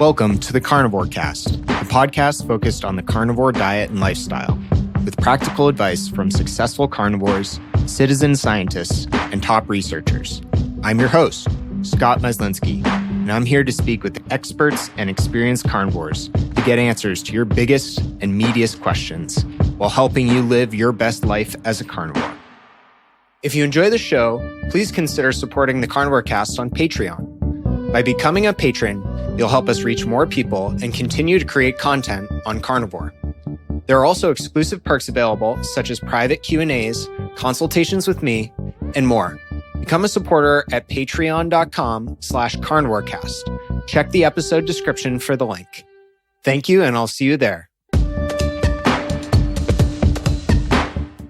Welcome to the Carnivore Cast, a podcast focused on the carnivore diet and lifestyle, with practical advice from successful carnivores, citizen scientists, and top researchers. I'm your host, Scott Meslinski, and I'm here to speak with experts and experienced carnivores to get answers to your biggest and meatiest questions while helping you live your best life as a carnivore. If you enjoy the show, please consider supporting the Carnivore Cast on Patreon. By becoming a patron, you'll help us reach more people and continue to create content on carnivore. There are also exclusive perks available, such as private Q&As, consultations with me, and more. Become a supporter at patreon.com/carnivorecast. Check the episode description for the link. Thank you, and I'll see you there.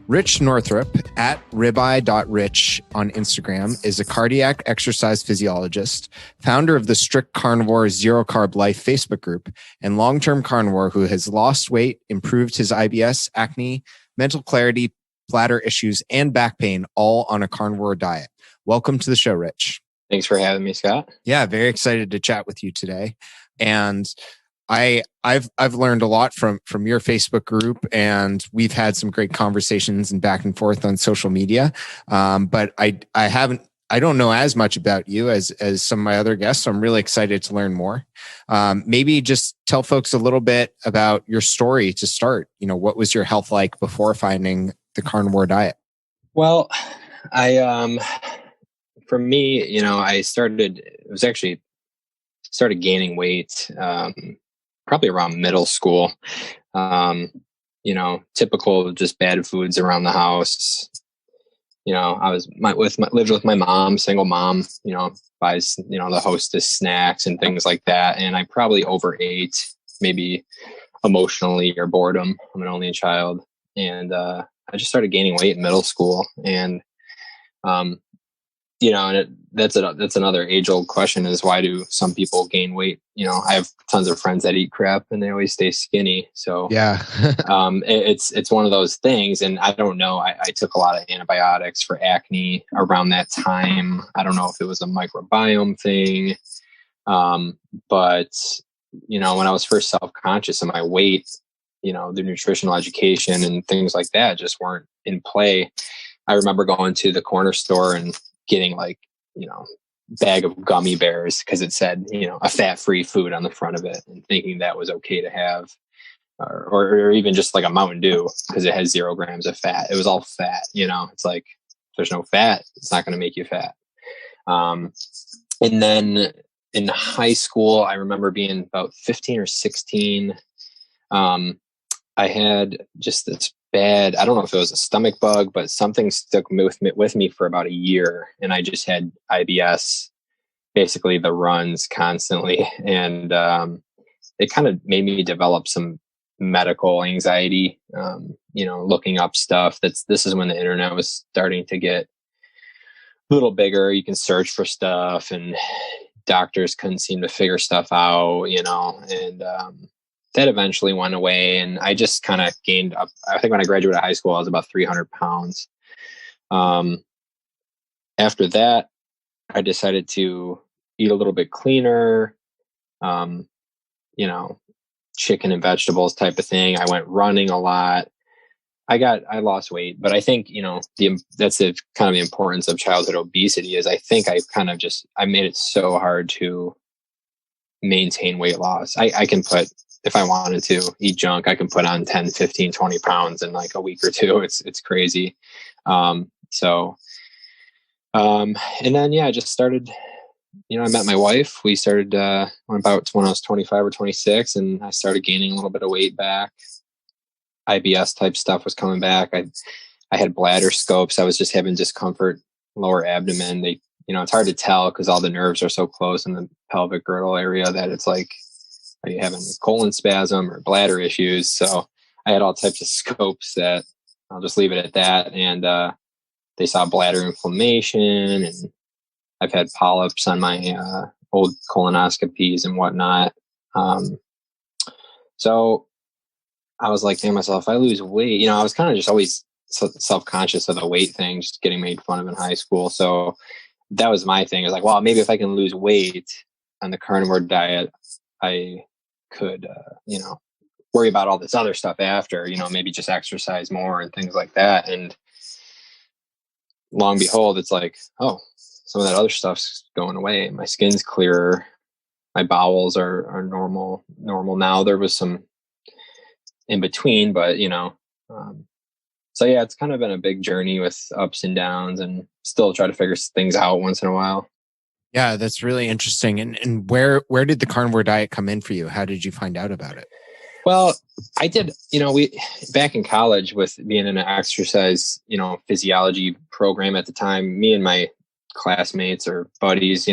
Rich Northrop at ribeye.rich on Instagram is a cardiac exercise physiologist, founder of the Strict Carnivore Zero Carb Life Facebook group, and long-term carnivore who has lost weight, improved his IBS, acne, mental clarity, bladder issues, and back pain, all on a carnivore diet. Welcome to the show, Rich. Thanks for having me, Scott. Yeah, very excited to chat with you today. And I've learned a lot from your Facebook group, and we've had some great conversations and back and forth on social media. But I don't know as much about you as some of my other guests. So I'm really excited to learn more. Maybe just tell folks a little bit about your story to start. You know, what was your health like before finding the carnivore diet? Well, for me, I started gaining weight, probably around middle school. Typical just bad foods around the house. I lived with my mom, single mom, buys, the Hostess snacks and things like that. And I probably overate, maybe emotionally or boredom. I'm an only child. And, I just started gaining weight in middle school. And, that's another age-old question is why do some people gain weight? I have tons of friends that eat crap and they always stay skinny. So yeah, it's one of those things. And I don't know. I took a lot of antibiotics for acne around that time. I don't know if it was a microbiome thing. But when I was first self-conscious of my weight, the nutritional education and things like that just weren't in play. I remember going to the corner store and getting bag of gummy bears because it said, a fat-free food on the front of it and thinking that was okay to have, or even just like a Mountain Dew because it has 0 grams of fat. It was all fat, it's like, if there's no fat, it's not going to make you fat. And then in high school, I remember being about 15 or 16. I had just this bad, I don't know if it was a stomach bug, but something stuck with me for about a year. And I just had IBS, basically the runs constantly. And it kind of made me develop some medical anxiety, looking up stuff. This is when the internet was starting to get a little bigger. You can search for stuff and doctors couldn't seem to figure stuff out, and that eventually went away, and I just kind of gained up. I think when I graduated high school, I was about 300 pounds. After that, I decided to eat a little bit cleaner, chicken and vegetables type of thing. I went running a lot. I lost weight, but I think, that's the kind of the importance of childhood obesity is I think I made it so hard to maintain weight loss. I can put, if I wanted to eat junk, I can put on 10, 15, 20 pounds in like a week or two. It's crazy. And then, I just started, I met my wife. We started, about when I was 25 or 26, and I started gaining a little bit of weight back. IBS type stuff was coming back. I had bladder scopes. I was just having discomfort, lower abdomen. It's hard to tell because all the nerves are so close in the pelvic girdle area that it's like, are you having colon spasm or bladder issues? So I had all types of scopes that I'll just leave it at that. And they saw bladder inflammation, and I've had polyps on my old colonoscopies and whatnot. So I was like, damn myself, if I lose weight, I was kind of just always self-conscious of the weight thing, just getting made fun of in high school. So that was my thing. I was like, well, maybe if I can lose weight on the carnivore diet, I could, worry about all this other stuff after, maybe just exercise more and things like that. And lo and behold, it's like, oh, some of that other stuff's going away. My skin's clearer. My bowels are normal now. There was some in between, but so yeah, it's kind of been a big journey with ups and downs, and still try to figure things out once in a while. Yeah, that's really interesting. And where did the carnivore diet come in for you? How did you find out about it? Well, I did, we back in college with being in an exercise, physiology program at the time, me and my classmates or buddies,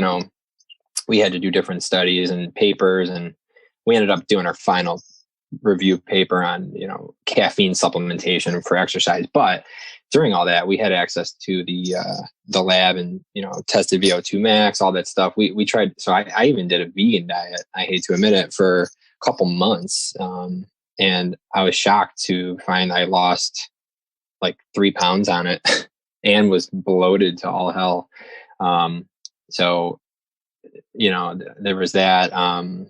we had to do different studies and papers, and we ended up doing our final review paper on, caffeine supplementation for exercise. But during all that, we had access to the lab and, tested VO2 max, all that stuff. We tried. So I even did a vegan diet. I hate to admit it, for couple months. And I was shocked to find I lost like 3 pounds on it and was bloated to all hell. So, there was that. I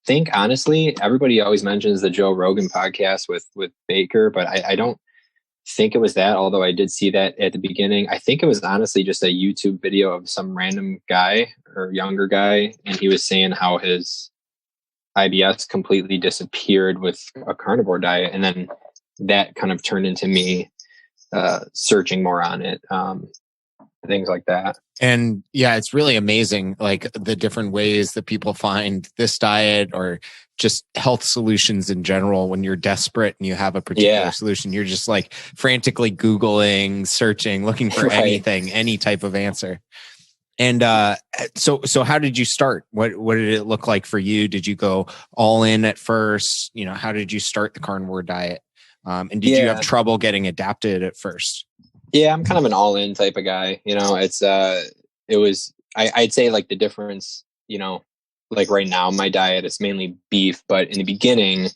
think honestly, everybody always mentions the Joe Rogan podcast with Baker, but I don't think it was that, although I did see that at the beginning. I think it was honestly just a YouTube video of some random guy or younger guy. And he was saying how his IBS completely disappeared with a carnivore diet. And then that kind of turned into me searching more on it, things like that. And yeah, it's really amazing, like the different ways that people find this diet or just health solutions in general. When you're desperate and you have a particular solution, you're just like frantically Googling, searching, looking for anything, any type of answer. And so how did you start? What did it look like for you? Did you go all in at first? How did you start the carnivore diet? And did you have trouble getting adapted at first? Yeah, I'm kind of an all-in type of guy. I'd say like the difference, like right now, my diet is mainly beef, but in the beginning,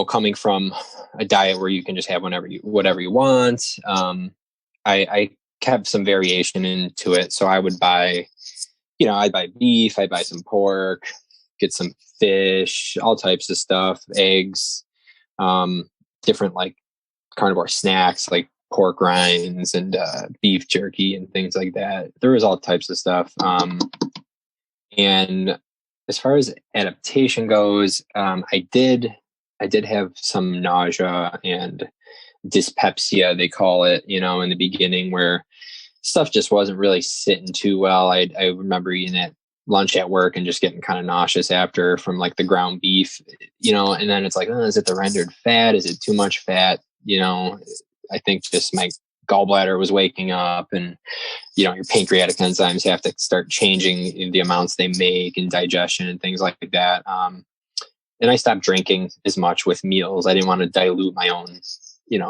coming from a diet where you can just have whatever you want, I kept some variation into it. So I would buy, I'd buy beef, I'd buy some pork, get some fish, all types of stuff, eggs, different like carnivore snacks, like pork rinds and beef jerky and things like that. There was all types of stuff. And as far as adaptation goes, I did have some nausea and dyspepsia, they call it, in the beginning, where stuff just wasn't really sitting too well. I remember eating at lunch at work and just getting kind of nauseous after from like the ground beef, and then it's like, oh, is it the rendered fat? Is it too much fat? I think just my gallbladder was waking up, and, your pancreatic enzymes have to start changing the amounts they make and digestion and things like that. And I stopped drinking as much with meals. I didn't want to dilute my own,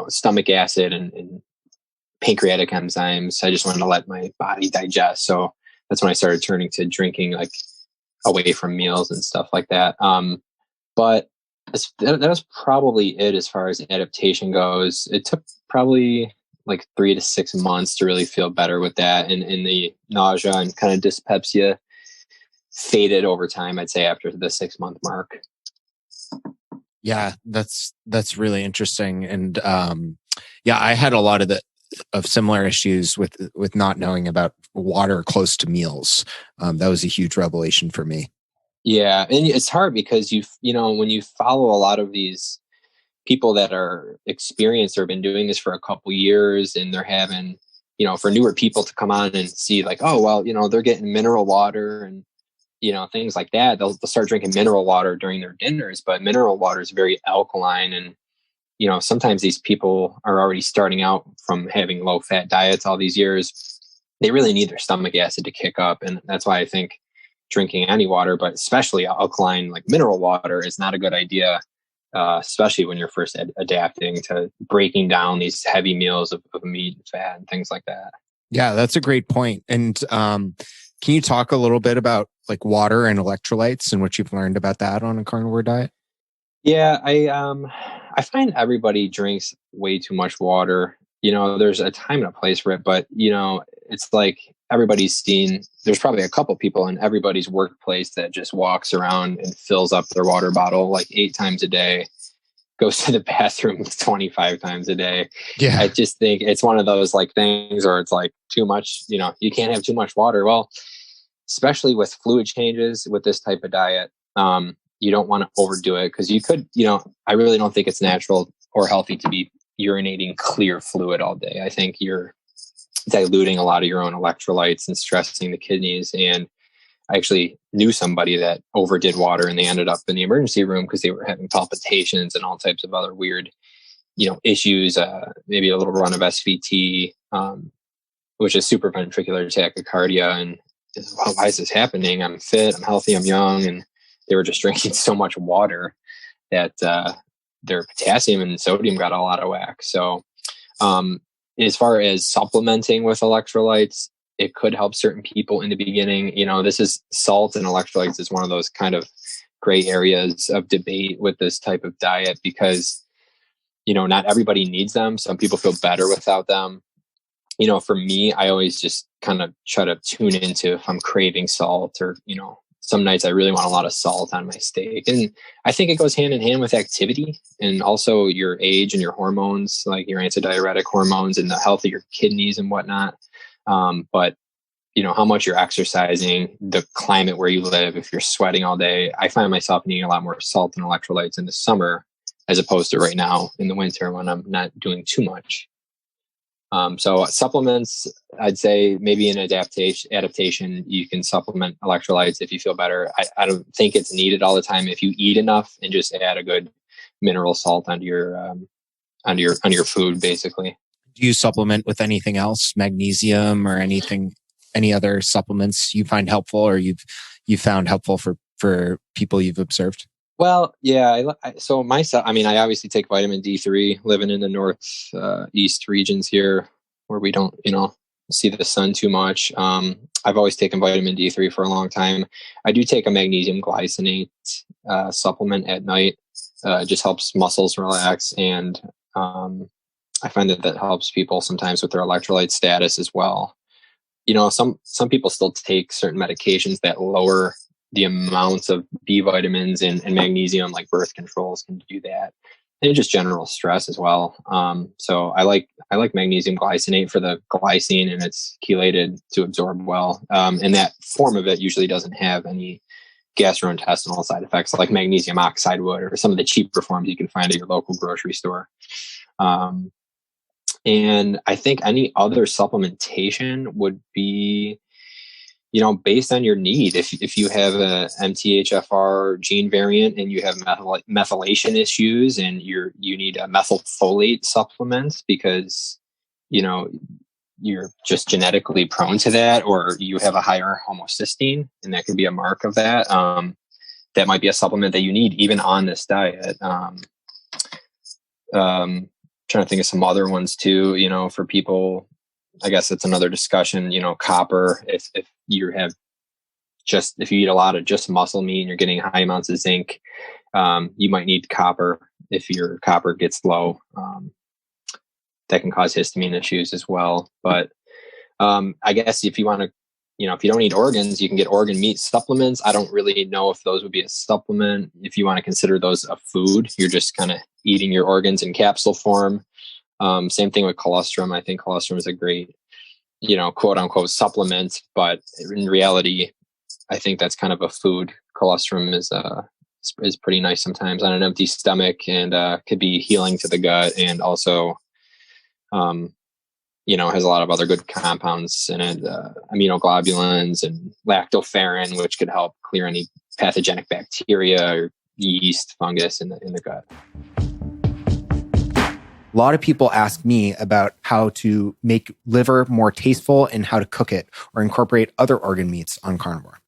stomach acid and pancreatic enzymes. I just wanted to let my body digest. So that's when I started turning to drinking like away from meals and stuff like that. But that was probably it as far as adaptation goes. It took probably like 3 to 6 months to really feel better with that. And the nausea and kind of dyspepsia faded over time, I'd say, after the 6-month mark. Yeah, that's really interesting. And I had a lot of similar issues with not knowing about water close to meals. That was a huge revelation for me. Yeah. And it's hard because when you follow a lot of these people that are experienced or have been doing this for a couple years, and they're having, for newer people to come on and see like, oh, well, they're getting mineral water and, things like that. They'll start drinking mineral water during their dinners, but mineral water is very alkaline. And, sometimes these people are already starting out from having low fat diets all these years. They really need their stomach acid to kick up. And that's why I think drinking any water, but especially alkaline like mineral water, is not a good idea, especially when you're first adapting to breaking down these heavy meals of meat and fat and things like that. Yeah, that's a great point. And can you talk a little bit about like water and electrolytes and what you've learned about that on a carnivore diet? Yeah, I find everybody drinks way too much water. There's a time and a place for it, but it's like everybody's seen, there's probably a couple people in everybody's workplace that just walks around and fills up their water bottle like 8 times a day, goes to the bathroom 25 times a day. Yeah. I just think it's one of those like things where it's like too much, you can't have too much water. Well, especially with fluid changes with this type of diet, you don't want to overdo it, because you could, I really don't think it's natural or healthy to be urinating clear fluid all day. I think you're diluting a lot of your own electrolytes and stressing the kidneys. And I actually knew somebody that overdid water, and they ended up in the emergency room because they were having palpitations and all types of other weird, issues, maybe a little run of SVT, which is supraventricular tachycardia. And why is this happening? I'm fit, I'm healthy, I'm young. And they were just drinking so much water that their potassium and sodium got all out of whack. So as far as supplementing with electrolytes, it could help certain people in the beginning. This is salt and electrolytes is one of those kind of gray areas of debate with this type of diet, because, not everybody needs them. Some people feel better without them. For me, I always just kind of try to tune into if I'm craving salt, or, some nights I really want a lot of salt on my steak. And I think it goes hand in hand with activity and also your age and your hormones, like your antidiuretic hormones and the health of your kidneys and whatnot. But how much you're exercising, the climate where you live, if you're sweating all day, I find myself needing a lot more salt and electrolytes in the summer as opposed to right now in the winter when I'm not doing too much. So supplements, I'd say maybe an adaptation, you can supplement electrolytes if you feel better. I don't think it's needed all the time if you eat enough and just add a good mineral salt onto your food, basically. Do you supplement with anything else, magnesium or anything, any other supplements you find helpful or you've found helpful for people you've observed? Well, yeah. So myself, I obviously take vitamin D3 living in the northeast regions here where we don't, see the sun too much. I've always taken vitamin D3 for a long time. I do take a magnesium glycinate supplement at night. Just helps muscles relax. And I find that helps people sometimes with their electrolyte status as well. Some people still take certain medications that lower the amounts of B vitamins and magnesium, like birth controls can do that, and just general stress as well. So I like magnesium glycinate for the glycine, and it's chelated to absorb well. And that form of it usually doesn't have any gastrointestinal side effects like magnesium oxide would, or some of the cheaper forms you can find at your local grocery store. And I think any other supplementation would be, based on your need. If you have a MTHFR gene variant and you have methylation issues and you need a methylfolate supplement because, you're just genetically prone to that, or you have a higher homocysteine, and that could be a mark of that. That might be a supplement that you need even on this diet. Trying to think of some other ones too, for people. I guess it's another discussion, copper. If you eat a lot of just muscle meat and you're getting high amounts of zinc, you might need copper if your copper gets low. That can cause histamine issues as well. But I guess if you want to, if you don't eat organs, you can get organ meat supplements. I don't really know if those would be a supplement. If you want to consider those a food, you're just kind of eating your organs in capsule form. Same thing with colostrum. I think colostrum is a great, quote unquote supplement, but in reality, I think that's kind of a food. Colostrum is pretty nice sometimes on an empty stomach, and could be healing to the gut, and also, has a lot of other good compounds in it, immunoglobulins and lactoferrin, which could help clear any pathogenic bacteria or yeast, fungus in the gut. A lot of people ask me about how to make liver more tasteful and how to cook it or incorporate other organ meats on Carnivore.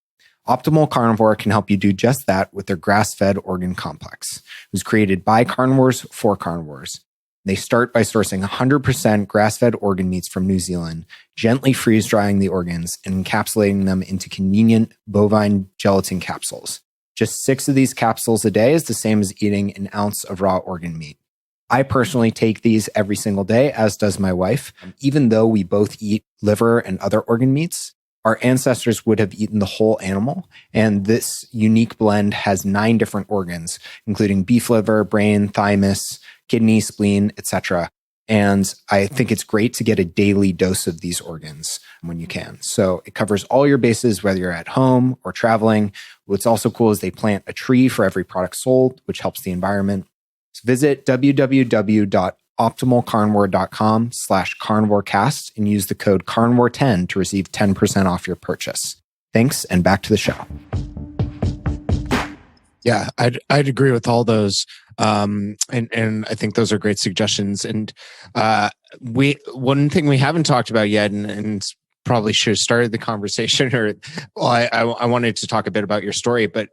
Optimal Carnivore can help you do just that with their grass-fed organ complex. It was created by carnivores for carnivores. They start by sourcing 100% grass-fed organ meats from New Zealand, gently freeze-drying the organs and encapsulating them into convenient bovine gelatin capsules. Just 6 of these capsules a day is the same as eating an ounce of raw organ meat. I personally take these every single day, as does my wife. Even though we both eat liver and other organ meats, our ancestors would have eaten the whole animal. And this unique blend has 9 different organs, including beef liver, brain, thymus, kidney, spleen, etc. And I think it's great to get a daily dose of these organs when you can. So it covers all your bases, whether you're at home or traveling. What's also cool is they plant a tree for every product sold, which helps the environment. So visit www.optimalcarnivore.com/carnivorecast and use the code carnivore10 to receive 10% off your purchase. Thanks, and back to the show. Yeah, I'd agree with all those, and I think those are great suggestions. And one thing we haven't talked about yet, and probably should have started the conversation, or I wanted to talk a bit about your story, but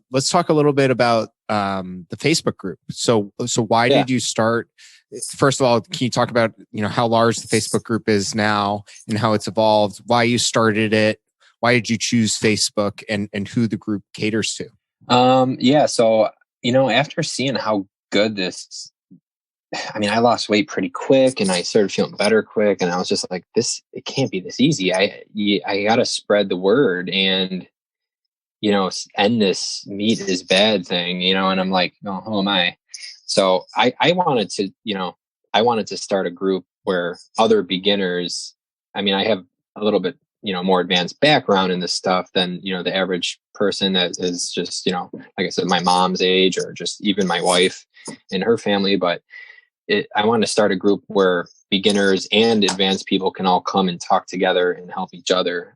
let's talk a little bit about the Facebook group. So why did you start? First of all, can you talk about how large the Facebook group is now and how it's evolved? Why you started it? Why did you choose Facebook, and who the group caters to? So, after seeing how good this, I lost weight pretty quick and I started feeling better quick. And I was just like, it can't be this easy. I got to spread the word and, end this meat is bad thing, and I'm like, oh, who am I? So I wanted to start a group where other beginners, I have a little bit, more advanced background in this stuff than, the average person that is just, like I said, my mom's age or just even my wife and her family. But I want to start a group where beginners and advanced people can all come and talk together and help each other.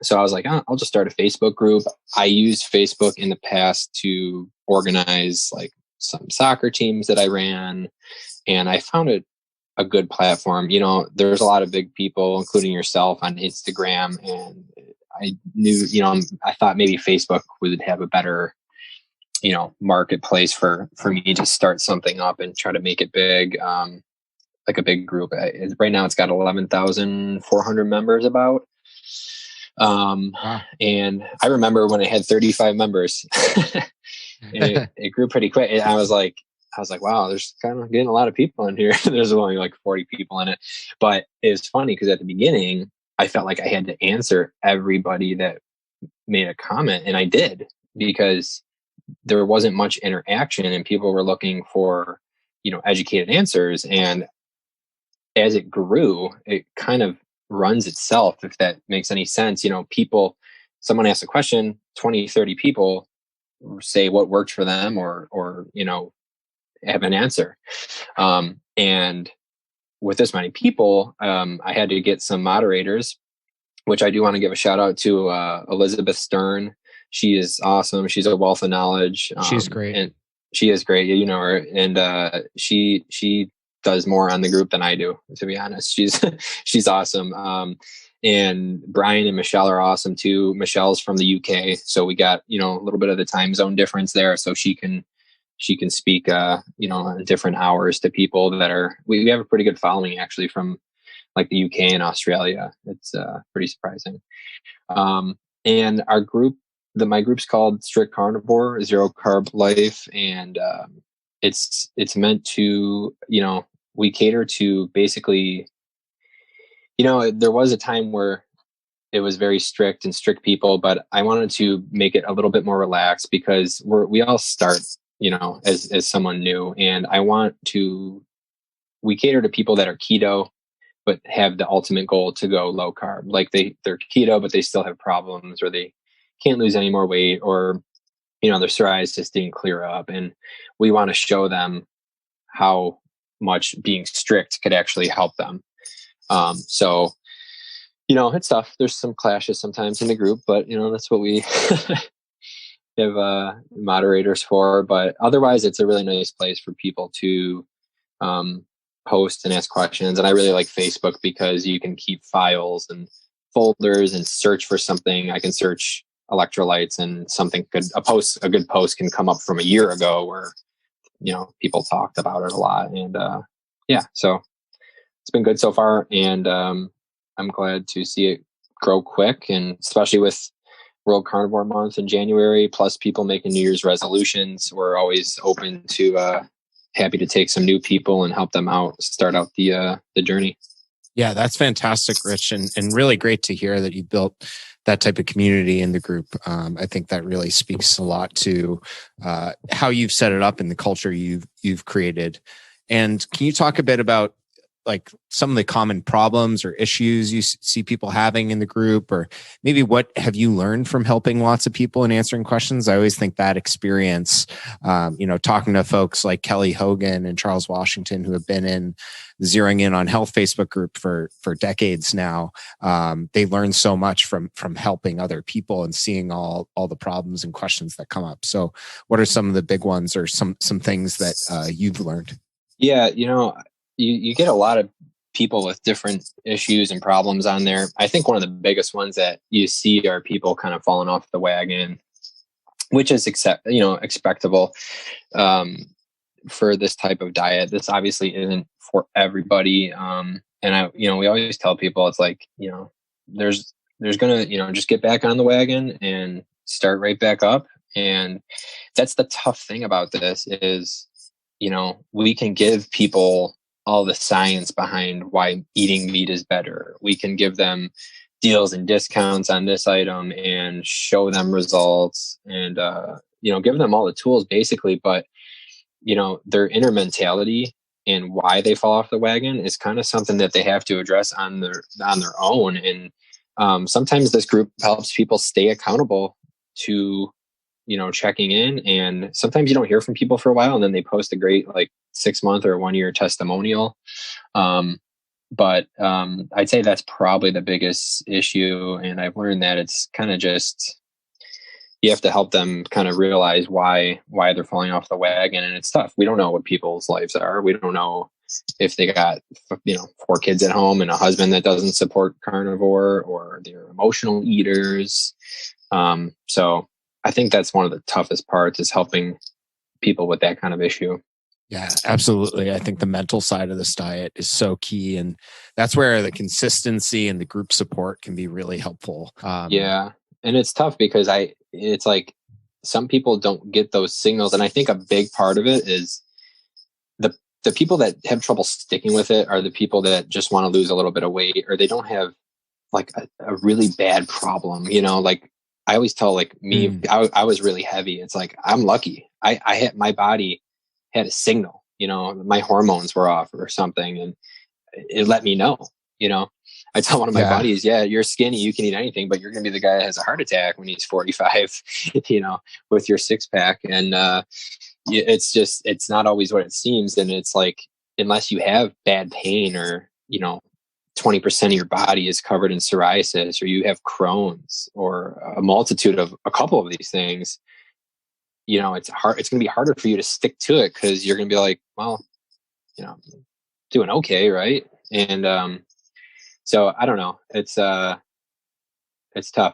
So I was like, I'll just start a Facebook group. I used Facebook in the past to organize like some soccer teams that I ran, and I found it a good platform. There's a lot of big people, including yourself, on Instagram, and I knew, I thought maybe Facebook would have a better, marketplace for me to start something up and try to make it big, like a big group. Right now it's got 11,400 members about. Wow. And I remember when it had 35 members, it grew pretty quick. And I was like, wow, there's kind of getting a lot of people in here. There's only like 40 people in it. But it was funny because at the beginning, I felt like I had to answer everybody that made a comment. And I did, because there wasn't much interaction and people were looking for, educated answers. And as it grew, it kind of runs itself, if that makes any sense. Someone asks a question, 20, 30 people say what worked for them or have an answer. And with this many people, I had to get some moderators, which I do want to give a shout out to Elizabeth Stern. She is awesome. She's a wealth of knowledge. She's great. And she is great. You know her. And she does more on the group than I do, to be honest. She's awesome. And Brian and Michelle are awesome too. Michelle's from the UK, so we got a little bit of the time zone difference there, so she can speak on different hours to people that are. We have a pretty good following actually from like the UK and Australia. It's pretty surprising. And our group, my group's called Strict Carnivore, Zero Carb Life, and it's meant to we cater to basically. There was a time where it was very strict people, but I wanted to make it a little bit more relaxed because we all start, as someone new, and we cater to people that are keto, but have the ultimate goal to go low carb. Like they're keto, but they still have problems, or they can't lose any more weight, or, their psoriasis didn't clear up. And we want to show them how much being strict could actually help them. So, it's tough. There's some clashes sometimes in the group, but that's what we have moderators for. But otherwise, it's a really nice place for people to post and ask questions. And I really like Facebook because you can keep files and folders and search for something. I can search electrolytes, and a good post can come up from a year ago where people talked about it a lot. And so it's been good so far, and I'm glad to see it grow quick, and especially with World Carnivore Month in January, plus people making New Year's resolutions. We're always open to happy to take some new people and help them out, start out the journey. Yeah, that's fantastic, Rich, and really great to hear that you built that type of community in the group. I think that really speaks a lot to how you've set it up and the culture you've created. And can you talk a bit about like some of the common problems or issues you see people having in the group, or maybe what have you learned from helping lots of people and answering questions? I always think that experience, talking to folks like Kelly Hogan and Charles Washington, who have been in the Zeroing In on Health Facebook group for decades now. They learn so much from helping other people and seeing all the problems and questions that come up. So what are some of the big ones or some things that you've learned? Yeah, you get a lot of people with different issues and problems on there. I think one of the biggest ones that you see are people kind of falling off the wagon, which is expectable for this type of diet. This obviously isn't for everybody. And we always tell people it's like, there's gonna, just get back on the wagon and start right back up. And that's the tough thing about this is, we can give people all the science behind why eating meat is better. We can give them deals and discounts on this item and show them results and, give them all the tools basically. But, their inner mentality and why they fall off the wagon is kind of something that they have to address on their own. And sometimes this group helps people stay accountable to, checking in. And sometimes you don't hear from people for a while and then they post a great 6-month or 1-year testimonial. But I'd say that's probably the biggest issue. And I've learned that it's kind of just, you have to help them kind of realize why they're falling off the wagon. And it's tough. We don't know what people's lives are. We don't know if they got, 4 kids at home and a husband that doesn't support carnivore, or they're emotional eaters. So I think that's one of the toughest parts, is helping people with that kind of issue. Yeah, absolutely. I think the mental side of this diet is so key. And that's where the consistency and the group support can be really helpful. Yeah. And it's tough because it's like some people don't get those signals. And I think a big part of it is the people that have trouble sticking with it are the people that just want to lose a little bit of weight, or they don't have a really bad problem. I always tell me, I was really heavy. It's like, I'm lucky. I had, my body had a signal, my hormones were off or something. And it let me know, I tell one of my buddies, yeah, you're skinny, you can eat anything, but you're going to be the guy that has a heart attack when he's 45, with your 6-pack. And it's not always what it seems. And it's like, unless you have bad pain or, 20% of your body is covered in psoriasis, or you have Crohn's, or a multitude of a couple of these things, it's hard. It's going to be harder for you to stick to it, because you're going to be like, well, doing okay, right? And so I don't know. It's tough,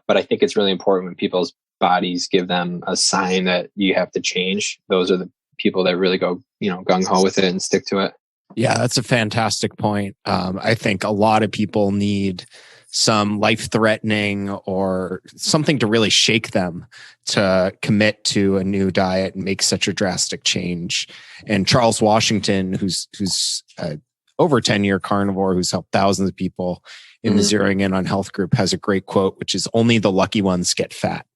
but I think it's really important when people's bodies give them a sign that you have to change. Those are the people that really go, gung ho with it and stick to it. Yeah, that's a fantastic point. I think a lot of people need some life-threatening or something to really shake them to commit to a new diet and make such a drastic change. And Charles Washington, who's over 10-year carnivore, who's helped thousands of people in the Zeroing In on Health group, has a great quote, which is, "Only the lucky ones get fat,"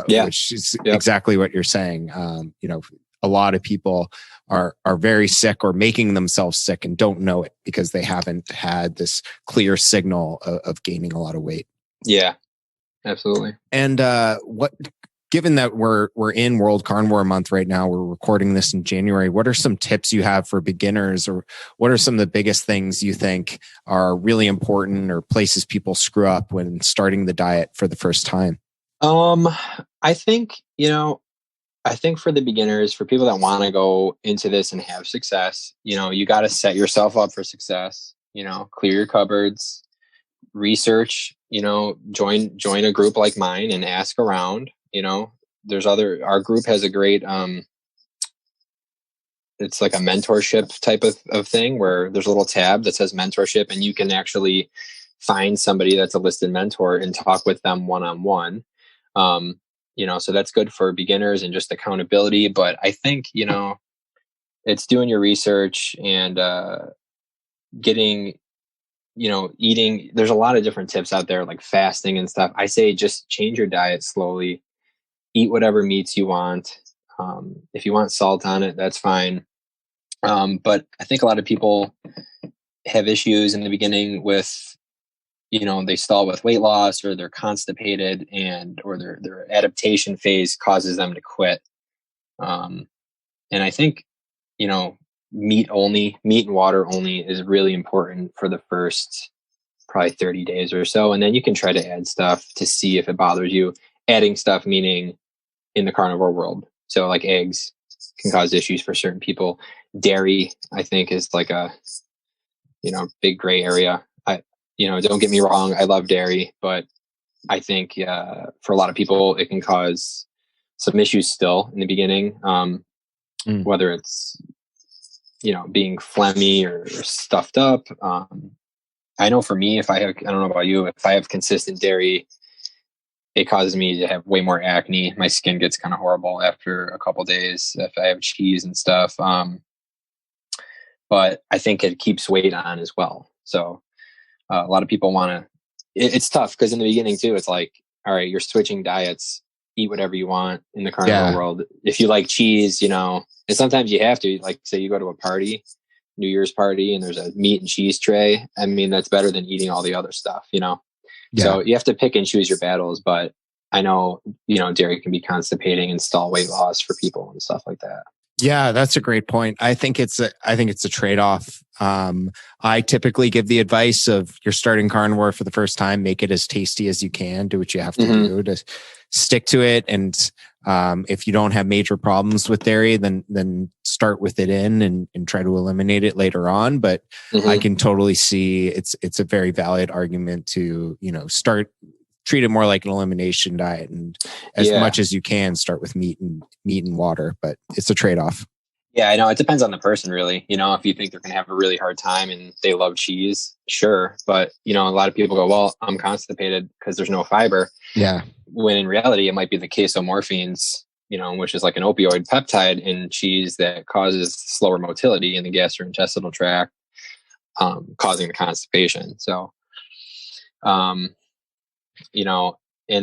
which is exactly what you're saying. A lot of people are very sick or making themselves sick and don't know it because they haven't had this clear signal of gaining a lot of weight. Yeah, absolutely. And given that we're in World Carnivore Month right now, we're recording this in January, what are some tips you have for beginners, or what are some of the biggest things you think are really important, or places people screw up when starting the diet for the first time? I think for the beginners, for people that want to go into this and have success, you got to set yourself up for success, clear your cupboards, research, join a group like mine and ask around. Our group has a great, it's like a mentorship type of thing, where there's a little tab that says mentorship, and you can actually find somebody that's a listed mentor and talk with them one-on-one. So that's good for beginners and just accountability. But I think, it's doing your research and getting, eating. There's a lot of different tips out there, like fasting and stuff. I say just change your diet slowly. Eat whatever meats you want. If you want salt on it, that's fine. But I think a lot of people have issues in the beginning with, they stall with weight loss, or they're constipated, or their adaptation phase causes them to quit. And I think, meat and water only is really important for the first probably 30 days or so. And then you can try to add stuff to see if it bothers you. Adding stuff, meaning in the carnivore world. So like eggs can cause issues for certain people. Dairy, I think, is like a, big gray area. Don't get me wrong, I love dairy, but I think for a lot of people, it can cause some issues still in the beginning. Whether it's, being phlegmy or stuffed up. I know for me, I don't know about you, if I have consistent dairy, it causes me to have way more acne. My skin gets kind of horrible after a couple of days if I have cheese and stuff. But I think it keeps weight on as well. So a lot of people want to, it's tough because in the beginning too, it's like, all right, you're switching diets, eat whatever you want in the carnivore world. If you like cheese, and sometimes you have to, like, say you go to a party, New Year's party, and there's a meat and cheese tray. I mean, that's better than eating all the other stuff, So you have to pick and choose your battles. But I know, dairy can be constipating and stall weight loss for people and stuff like that. Yeah, that's a great point. I think it's a trade-off. I typically give the advice of, you're starting carnivore for the first time, make it as tasty as you can. Do what you have to do to stick to it. And if you don't have major problems with dairy, then start with it and try to eliminate it later on. But I can totally see it's a very valid argument to, treat it more like an elimination diet, and as much as you can start with meat and water, but it's a trade-off. Yeah, I know. It depends on the person, really. If you think they're going to have a really hard time and they love cheese, sure. But, a lot of people go, well, I'm constipated because there's no fiber. Yeah. When in reality, it might be the casomorphines, which is like an opioid peptide in cheese that causes slower motility in the gastrointestinal tract, causing the constipation. So, and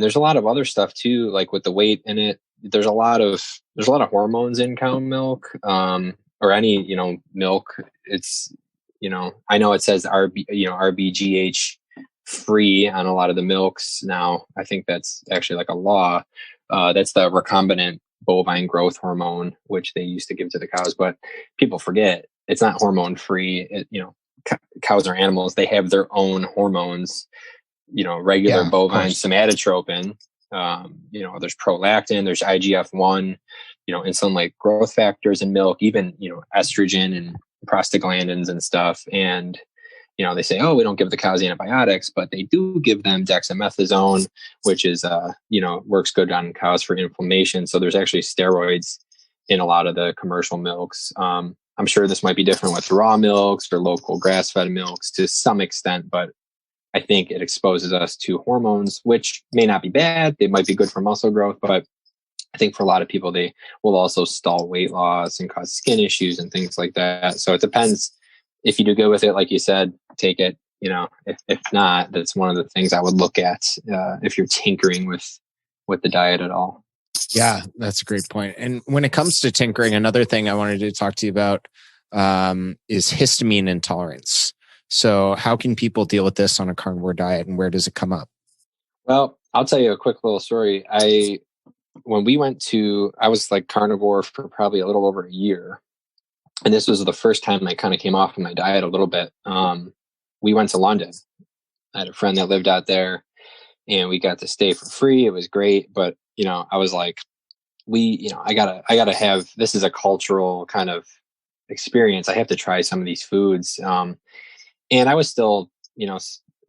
there's a lot of other stuff too, like with the weight in it. There's a lot of hormones in cow milk, or any, milk. It's, I know it says RBGH free on a lot of the milks now. I think that's actually like a law. That's the recombinant bovine growth hormone, which they used to give to the cows, but people forget it's not hormone free. Cows are animals. They have their own hormones. Regular bovine somatotropin, there's prolactin, there's IGF-1, insulin-like growth factors in milk, even, estrogen and prostaglandins and stuff. And, they say, oh, we don't give the cows antibiotics, but they do give them dexamethasone, which is, works good on cows for inflammation. So there's actually steroids in a lot of the commercial milks. I'm sure this might be different with raw milks or local grass-fed milks to some extent, but I think it exposes us to hormones, which may not be bad. They might be good for muscle growth, but I think for a lot of people, they will also stall weight loss and cause skin issues and things like that. So it depends. If you do good with it, like you said, take it. If not, that's one of the things I would look at if you're tinkering with the diet at all. Yeah, that's a great point. And when it comes to tinkering, another thing I wanted to talk to you about is histamine intolerance. So how can people deal with this on a carnivore diet, and where does it come up? Well, I'll tell you a quick little story. I was like carnivore for probably a little over a year. And this was the first time I kind of came off of my diet a little bit. We went to London. I had a friend that lived out there, and we got to stay for free. It was great. But, I was like, I gotta have, this is a cultural kind of experience. I have to try some of these foods. And I was still,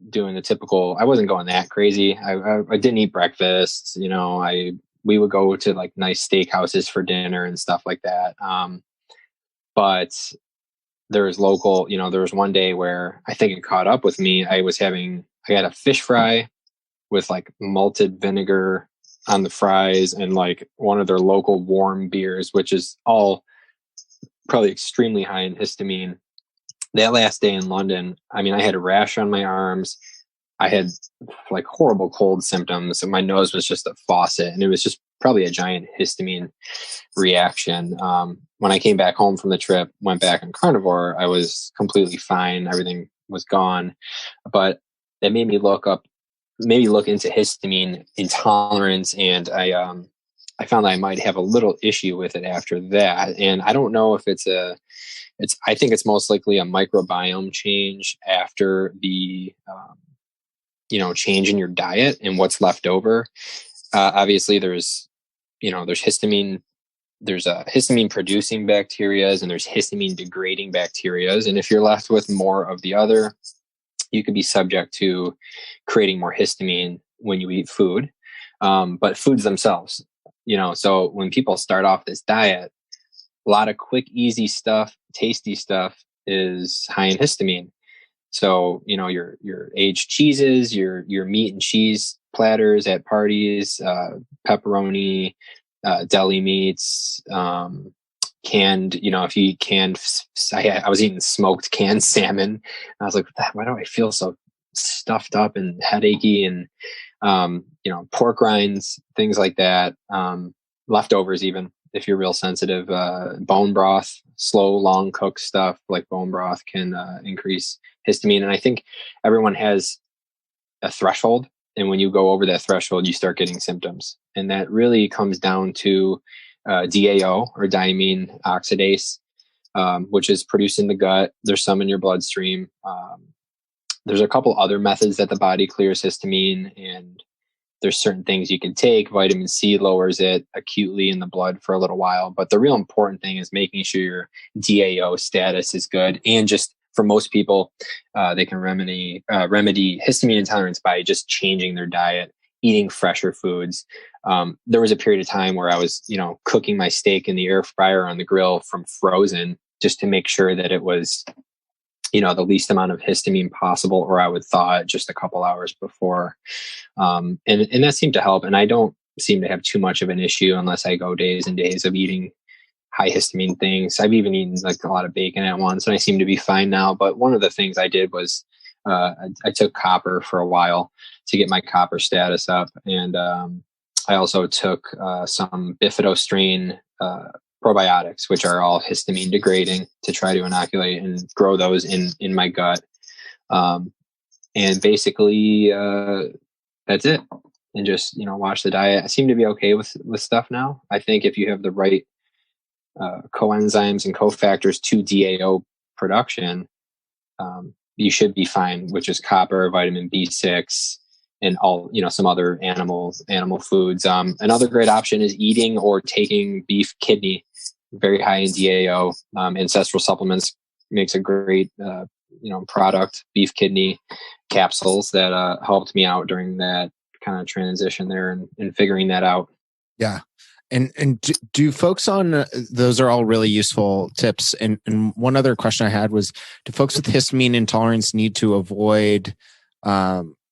doing the typical, I wasn't going that crazy. I didn't eat breakfast. We would go to like nice steakhouses for dinner and stuff like that. But there was one day where I think it caught up with me. I had a fish fry with like malted vinegar on the fries and like one of their local warm beers, which is all probably extremely high in histamine. That last day in London, I mean, I had a rash on my arms. I had like horrible cold symptoms, and my nose was just a faucet, and it was just probably a giant histamine reaction. When I came back home from the trip, went back on carnivore, I was completely fine. Everything was gone, but it made me look into histamine intolerance, and I found that I might have a little issue with it after that. And I don't know if I think it's most likely a microbiome change after the, change in your diet and what's left over. Obviously there's histamine, there's histamine producing bacterias, and there's histamine degrading bacterias. And if you're left with more of the other, you could be subject to creating more histamine when you eat food. But foods themselves, so when people start off this diet, a lot of quick, easy stuff, tasty stuff is high in histamine. So, your aged cheeses, your meat and cheese platters at parties, pepperoni, deli meats, canned, if you eat canned, I was eating smoked canned salmon. I was like, why do I feel so stuffed up and headachy? And, pork rinds, things like that, leftovers, even if you're real sensitive, bone broth, slow, long cooked stuff like bone broth can increase histamine. And I think everyone has a threshold. And when you go over that threshold, you start getting symptoms. And that really comes down to DAO, or diamine oxidase, which is produced in the gut. There's some in your bloodstream. There's a couple other methods that the body clears histamine, and there's certain things you can take. Vitamin C lowers it acutely in the blood for a little while. But the real important thing is making sure your DAO status is good. And just for most people, they can remedy histamine intolerance by just changing their diet, eating fresher foods. There was a period of time where I was, cooking my steak in the air fryer on the grill from frozen, just to make sure that it was, the least amount of histamine possible, or I would thaw it just a couple hours before. And that seemed to help. And I don't seem to have too much of an issue unless I go days and days of eating high histamine things. I've even eaten like a lot of bacon at once, and I seem to be fine now. But one of the things I did was I took copper for a while to get my copper status up. And I also took some bifidostrain probiotics, which are all histamine degrading, to try to inoculate and grow those in my gut. And basically that's it. And just, watch the diet. I seem to be okay with stuff now. I think if you have the right coenzymes and cofactors to DAO production, you should be fine, which is copper, vitamin B6, and all, some other animal foods. Another great option is eating or taking beef kidney, very high in DAO. Ancestral Supplements makes a great, product, beef kidney capsules, that helped me out during that kind of transition there and figuring that out. Yeah. And do folks on those are all really useful tips. And one other question I had was, do folks with histamine intolerance need to avoid,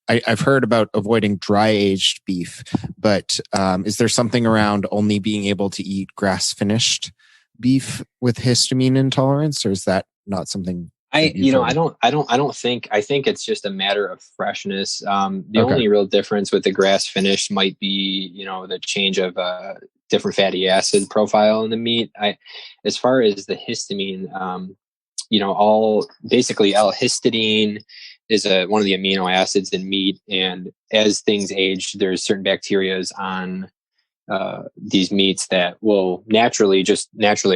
I've heard about avoiding dry aged beef, but is there something around only being able to eat grass finished beef with histamine intolerance, or is that not something? I think it's just a matter of freshness. The only real difference with the grass finished might be, the change of different fatty acid profile in the meat. As far as the histamine, basically L-histidine is one of the amino acids in meat. And as things age, there's certain bacteria on these meats that will naturally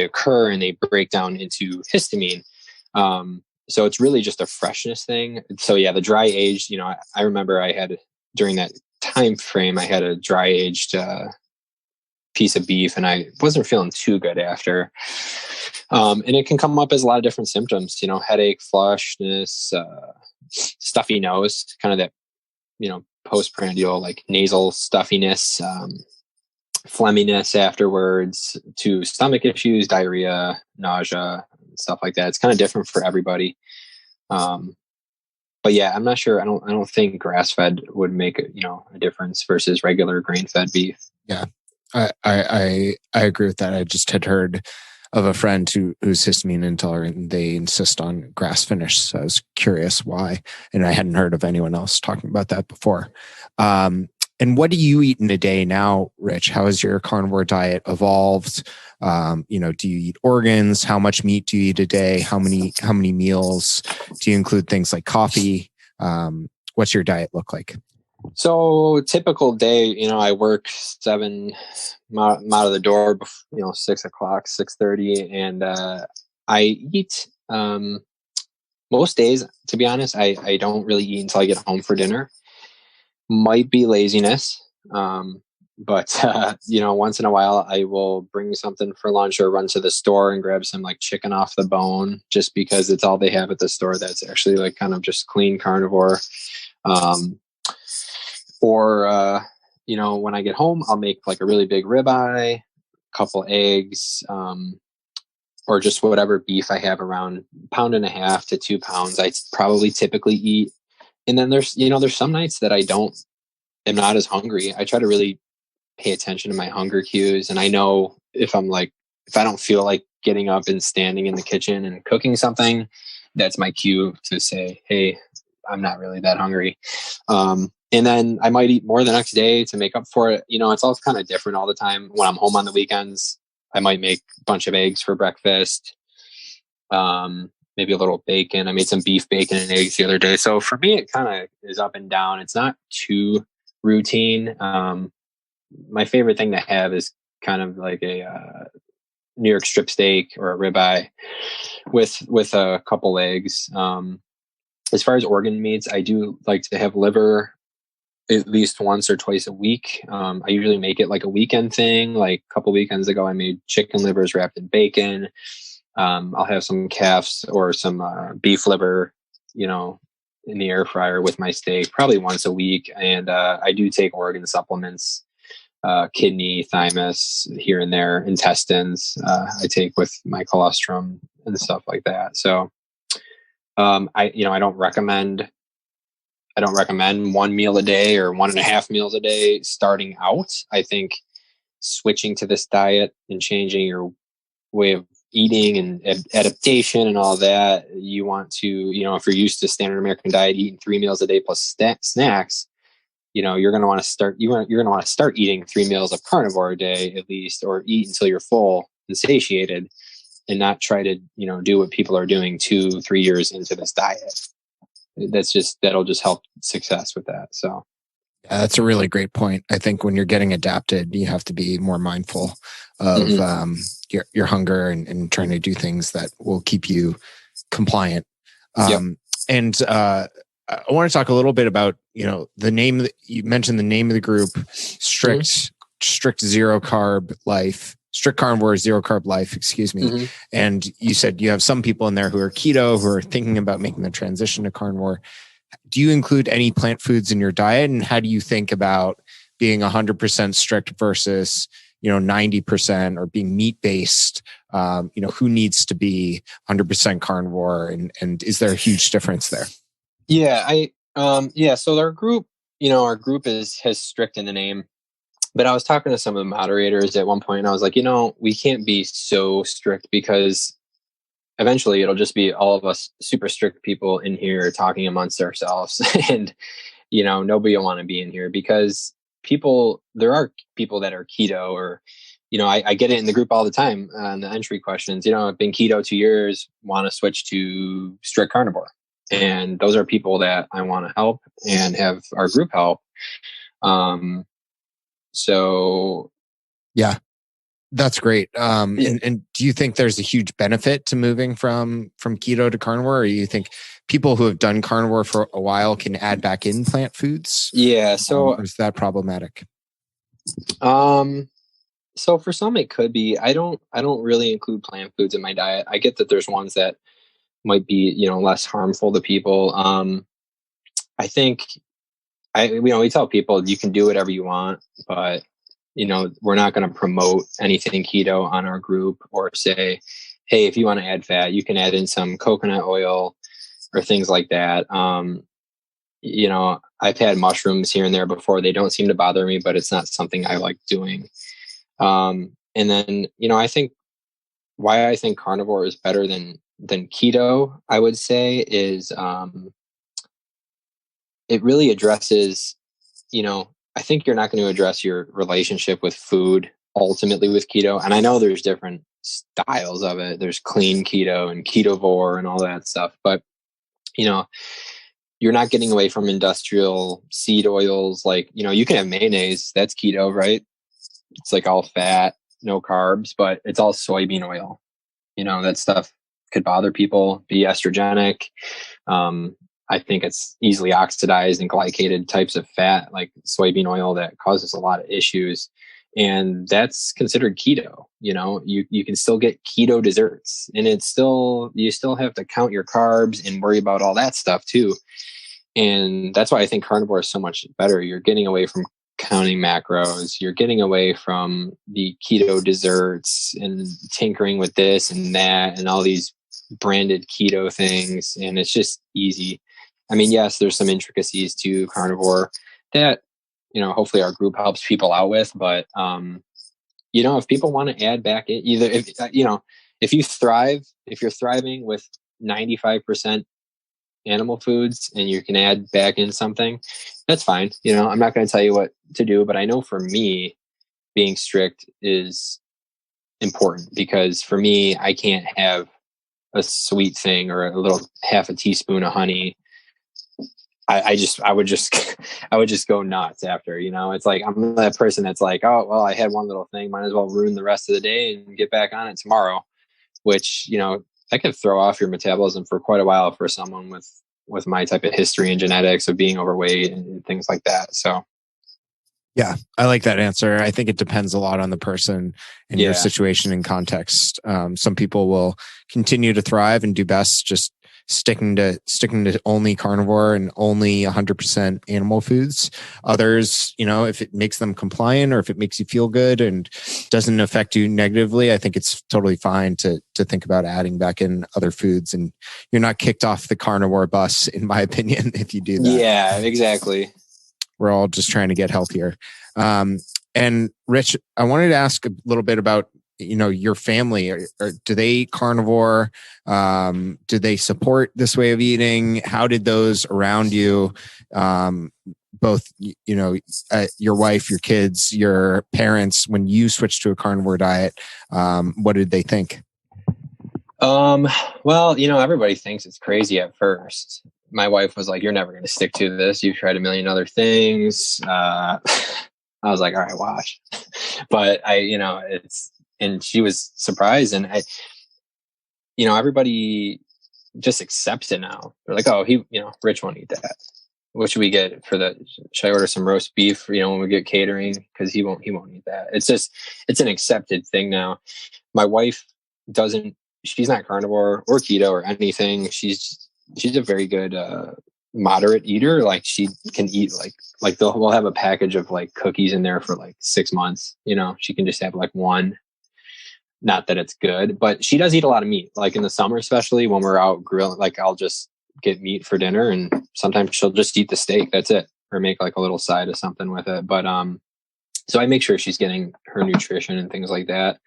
occur, and they break down into histamine. So it's really just a freshness thing. So yeah, the dry aged, I remember I had, during that time frame, I had a dry aged piece of beef, and I wasn't feeling too good after. And it can come up as a lot of different symptoms, headache, flushness, stuffy nose, kind of that, postprandial, like nasal stuffiness, phlegminess afterwards, to stomach issues, diarrhea, nausea, stuff like that. It's kind of different for everybody. But yeah, I'm not sure. I don't think grass fed would make a difference versus regular grain fed beef. Yeah, I agree with that. I just had heard of a friend who's histamine intolerant, and they insist on grass finished. So I was curious why, and I hadn't heard of anyone else talking about that before. And what do you eat in a day now, Rich? How has your carnivore diet evolved? Do you eat organs? How much meat do you eat a day? How many meals? Do you include things like coffee? What's your diet look like? So typical day, I work 7, I'm out of the door, 6 o'clock, 6:30. And, I eat, most days, to be honest, I don't really eat until I get home for dinner. Might be laziness. But once in a while I will bring something for lunch or run to the store and grab some like chicken off the bone, just because it's all they have at the store that's actually like kind of just clean carnivore. Or when I get home, I'll make like a really big ribeye, a couple eggs, or just whatever beef I have around 1.5 to 2 pounds. I probably typically eat. And then there's some nights that am not as hungry. I try to really pay attention to my hunger cues. And I know if I don't feel like getting up and standing in the kitchen and cooking something, that's my cue to say, hey, I'm not really that hungry. And then I might eat more the next day to make up for it. It's all kind of different all the time. When I'm home on the weekends, I might make a bunch of eggs for breakfast. Maybe a little bacon. I made some beef bacon and eggs the other day. So for me, it kind of is up and down. It's not too routine. My favorite thing to have is kind of like a New York strip steak or a ribeye with a couple eggs. As far as organ meats, I do like to have liver at least once or twice a week. I usually make it like a weekend thing. Like a couple weekends ago, I made chicken livers wrapped in bacon. I'll have some calves or some beef liver, in the air fryer with my steak, probably once a week. And I do take organ supplements, kidney, thymus, here and there, intestines. I take with my colostrum and stuff like that. So I don't recommend 1 meal a day or 1.5 meals a day starting out. I think switching to this diet and changing your way of eating and adaptation and all that, you want to, if you're used to standard American diet, eating 3 meals a day plus snacks, you're going to want to start, you're going to want to start eating 3 meals of carnivore a day at least, or eat until you're full and satiated, and not try to, do what people are doing 2-3 years into this diet. That'll just help success with that. So yeah, that's a really great point. I think when you're getting adapted, you have to be more mindful of your hunger and trying to do things that will keep you compliant. And I want to talk a little bit about, the name that you mentioned, the name of the group, strict zero carb life, strict carnivore, zero carb life, excuse me. And you said you have some people in there who are keto, who are thinking about making the transition to carnivore. Do you include any plant foods in your diet? And how do you think about being 100% strict versus, 90% or being meat-based? Who needs to be 100% carnivore? And is there a huge difference there? Yeah, so our group has strict in the name, but I was talking to some of the moderators at one point and I was like, we can't be so strict, because eventually it'll just be all of us super strict people in here talking amongst ourselves. And, nobody will want to be in here, because there are people that are keto, or, I get it in the group all the time on the entry questions, I've been keto 2 years, want to switch to strict carnivore. And those are people that I want to help and have our group help. So yeah, that's great. And do you think there's a huge benefit to moving from keto to carnivore, or you think people who have done carnivore for a while can add back in plant foods? Yeah. So or is that problematic? So for some it could be. I don't really include plant foods in my diet. I get that there's ones that might be, less harmful to people. I think we tell people you can do whatever you want, but we're not going to promote anything keto on our group, or say, hey, if you want to add fat, you can add in some coconut oil or things like that. I've had mushrooms here and there before. They don't seem to bother me, but it's not something I like doing. And then, I think why I think carnivore is better than keto, I would say, is it really addresses, I think you're not going to address your relationship with food ultimately with keto. And I know there's different styles of it. There's clean keto and ketovore and all that stuff. But, you're not getting away from industrial seed oils. Like, you can have mayonnaise. That's keto, right? It's like all fat, no carbs, but it's all soybean oil. That stuff could bother people, be estrogenic. I think it's easily oxidized and glycated types of fat, like soybean oil, that causes a lot of issues. And that's considered keto. You can still get keto desserts, and you still have to count your carbs and worry about all that stuff too. And that's why I think carnivore is so much better. You're getting away from counting macros. You're getting away from the keto desserts and tinkering with this and that and all these branded keto things. And it's just easy. I mean, yes, there's some intricacies to carnivore that, hopefully our group helps people out with. But, if people want to add back in, either, if you're thriving with 95% animal foods and you can add back in something, that's fine. I'm not going to tell you what to do, but I know for me, being strict is important, because for me, I can't have a sweet thing or a little half a teaspoon of honey. I would just go nuts after. It's like, I'm that person that's like, oh, well, I had one little thing, might as well ruin the rest of the day and get back on it tomorrow, which, that could throw off your metabolism for quite a while for someone with my type of history and genetics of being overweight and things like that. So. Yeah, I like that answer. I think it depends a lot on the person and your situation and context. Some people will continue to thrive and do best just sticking to only carnivore and only 100% animal foods. Others, if it makes them compliant or if it makes you feel good and doesn't affect you negatively, I think it's totally fine to think about adding back in other foods. And you're not kicked off the carnivore bus, in my opinion, if you do that. Yeah, exactly. We're all just trying to get healthier. And Rich, I wanted to ask a little bit about, your family. Or do they carnivore? Do they support this way of eating? How did those around you, both, your wife, your kids, your parents, when you switched to a carnivore diet, what did they think? Well, everybody thinks it's crazy at first. My wife was like, you're never going to stick to this. You've tried a million other things. I was like, all right, watch. But and she was surprised. And everybody just accepts it now. They're like, oh, Rich won't eat that. What should we get for the, should I order some roast beef, when we get catering? Cause he won't eat that. It's an accepted thing now. My wife she's not carnivore or keto or anything. She's a very good, moderate eater. Like, she can eat we'll have a package of like cookies in there for like 6 months. She can just have like one. Not that it's good, but she does eat a lot of meat. Like in the summer, especially when we're out grilling, like I'll just get meat for dinner, and sometimes she'll just eat the steak. That's it, or make like a little side of something with it. But so I make sure she's getting her nutrition and things like that.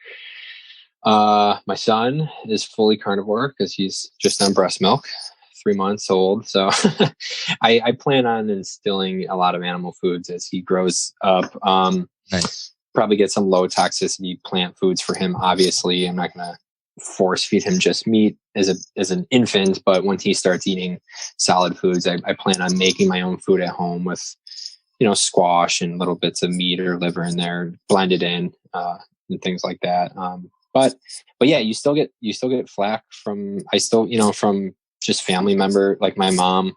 My son is fully carnivore because he's just on breast milk, 3 months old. So I plan on instilling a lot of animal foods as he grows up. Nice. Probably get some low toxicity plant foods for him. Obviously, I'm not going to force feed him just meat as an infant, but once he starts eating solid foods, I plan on making my own food at home with, squash and little bits of meat or liver in there, blended in, and things like that. But yeah, you still get flack from from just family member, like my mom.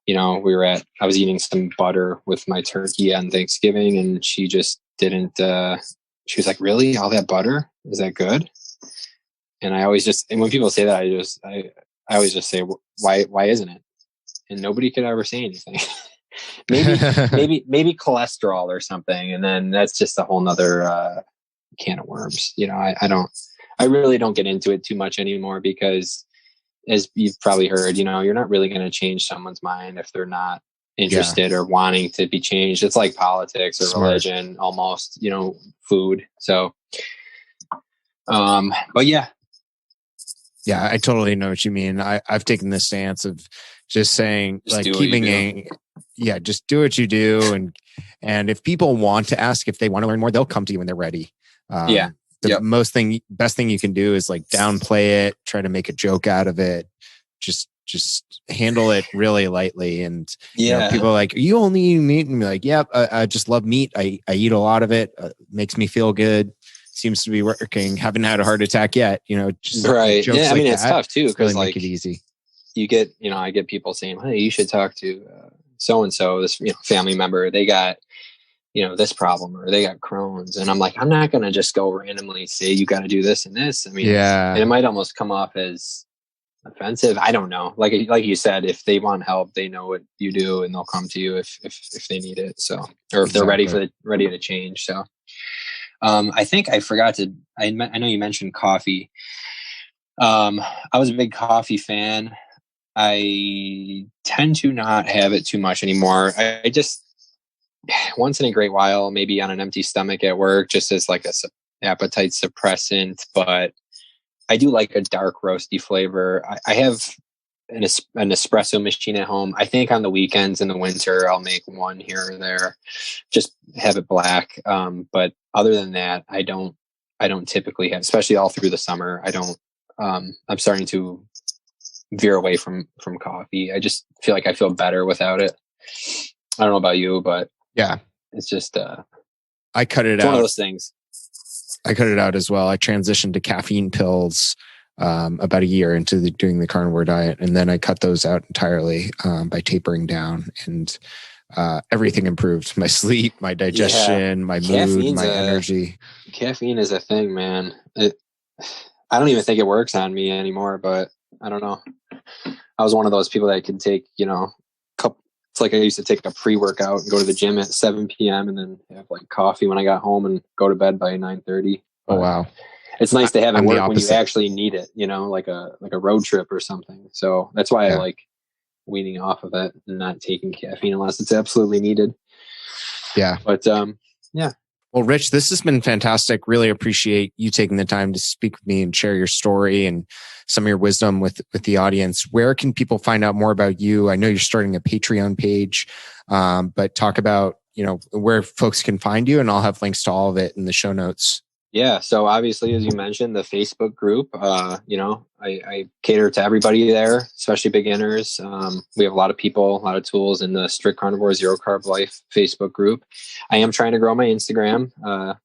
I was eating some butter with my turkey on Thanksgiving, and she just didn't, she was like, really? All that butter? Is that good? And I always and when people say that, I always just say, why isn't it? And nobody could ever say anything. maybe cholesterol or something. And then that's just a whole nother, can of worms. I really don't get into it too much anymore, because as you've probably heard, you're not really going to change someone's mind if they're not interested or wanting to be changed. It's like politics or religion, almost, food. So, but yeah, Yeah, I totally know what you mean. I've taken the stance of just saying, just like just do what you do. And if people want to ask, if they want to learn more, they'll come to you when they're ready. The best thing you can do is like downplay it, try to make a joke out of it. Just handle it really lightly. And people are like, you only eat meat? And be like, I just love meat. I eat a lot of it. Makes me feel good. Seems to be working. Haven't had a heart attack yet. Just right. Jokes I mean, it's tough too, because really make it easy. You get, I get people saying, hey, you should talk to so-and-so, this family member. They got, this problem, or they got Crohn's. And I'm like, I'm not going to just go randomly say you got to do this and this. I mean, and it might almost come off as offensive. I don't know. Like you said, if they want help, they know what you do, and they'll come to you if they need it. So, or if they're ready to change. So, I think I forgot to, I know you mentioned coffee. I was a big coffee fan. I tend to not have it too much anymore. I just, once in a great while, maybe on an empty stomach at work, just as like a appetite suppressant, but I do like a dark roasty flavor. I have an espresso machine at home. I think on the weekends in the winter, I'll make one here or there, just have it black. But other than that, I don't typically have, especially all through the summer. I'm starting to veer away from coffee. I just feel like I feel better without it. I don't know about you, but yeah, it's just, I cut it out. It's one of those things. I cut it out as well. I transitioned to caffeine pills about a year into doing the carnivore diet. And then I cut those out entirely by tapering down, and everything improved. My sleep, my digestion, my mood, my energy. Caffeine is a thing, man. I don't even think it works on me anymore, but I don't know. I was one of those people that could take, it's like I used to take a pre-workout and go to the gym at 7 p.m. and then have like coffee when I got home and go to bed by 9:30. Oh, wow. It's nice to have it work when you actually need it, like a road trip or something. So that's why I like weaning off of it and not taking caffeine unless it's absolutely needed. Yeah. But yeah. Well, Rich, this has been fantastic. Really appreciate you taking the time to speak with me and share your story and some of your wisdom with the audience. Where can people find out more about you? I know you're starting a Patreon page, but talk about, where folks can find you, and I'll have links to all of it in the show notes. Yeah. So obviously, as you mentioned, the Facebook group, I cater to everybody there, especially beginners. We have a lot of people, a lot of tools in the Strict Carnivore Zero Carb Life Facebook group. I am trying to grow my Instagram at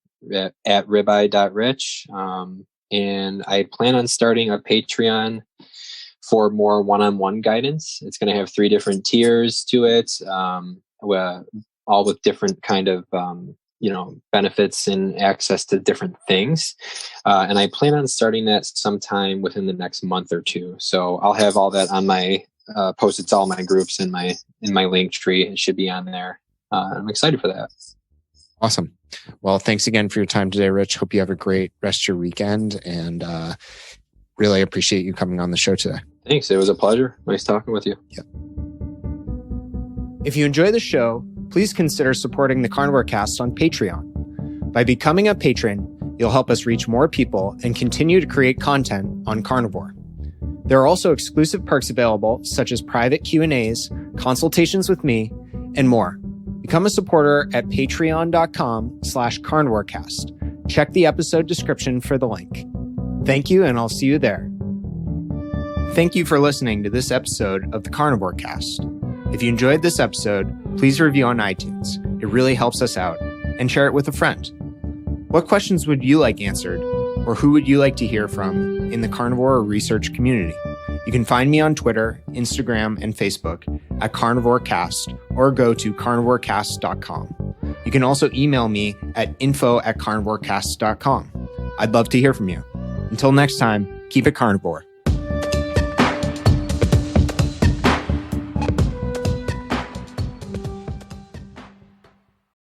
ribeye.rich. And I plan on starting a Patreon for more one-on-one guidance. It's going to have 3 different tiers to it, all with different kind of benefits and access to different things. And I plan on starting that sometime within the next month or 2. So I'll have all that on my posted to all my groups in my link tree. It should be on there. I'm excited for that. Awesome. Well, thanks again for your time today, Rich. Hope you have a great rest of your weekend, and really appreciate you coming on the show today. Thanks. It was a pleasure. Nice talking with you. Yep. If you enjoy the show, please consider supporting the Carnivore Cast on Patreon. By becoming a patron, you'll help us reach more people and continue to create content on carnivore. There are also exclusive perks available, such as private Q&As, consultations with me, and more. Become a supporter at patreon.com/carnivorecast. Check the episode description for the link. Thank you, and I'll see you there. Thank you for listening to this episode of the Carnivore Cast. If you enjoyed this episode, please review on iTunes. It really helps us out. And share it with a friend. What questions would you like answered, or who would you like to hear from in the carnivore research community? You can find me on Twitter, Instagram, and Facebook at Carnivore Cast, or go to carnivorecast.com. You can also email me at info@carnivorecast.com. I'd love to hear from you. Until next time, keep it carnivore.